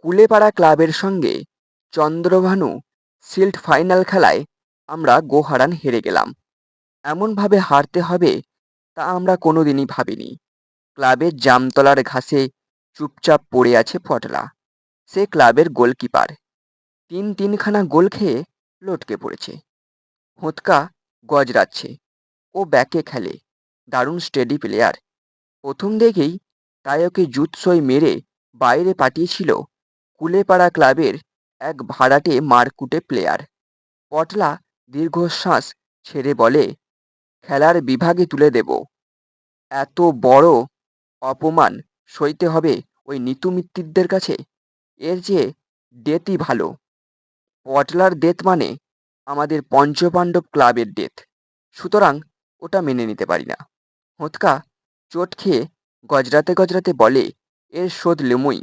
কুলেপাড়া ক্লাবের সঙ্গে Chandrabhanu shield final খেলায় আমরা গোহারান হেরে গেলাম। এমনভাবে হারতে হবে তা আমরা কোনোদিনই ভাবিনি। ক্লাবের জামতলার ঘাসে চুপচাপ পড়ে আছে পটলা। সে ক্লাবের গোলকিপার। তিনখানা গোল খেয়ে লটকে পড়েছে। হোঁতকা গজরাচ্ছে। ও ব্যাকে খেলে, দারুণ স্টেডি প্লেয়ার। প্রথম দেখেই তাই ওকে জুৎসই মেরে বাইরে পাঠিয়েছিল কুলেপাড়া ক্লাবের এক ভাড়াটে মারকুটে প্লেয়ার। পটলা দীর্ঘশ্বাস ছেড়ে বলে, খেলার বিভাগে তুলে দেব। এত বড় অপমান সইতে হবে ওই নিতু মিত্তিরদের কাছে? এর চেয়ে ডেথই ভালো। পটলার ডেথ মানে আমাদের পঞ্চপাণ্ডব ক্লাবের ডেথ। সুতরাং ওটা মেনে নিতে পারি না। হোঁতকা চোট খেয়ে গজরাতে গজরাতে বলে, এর শোধ নেবই।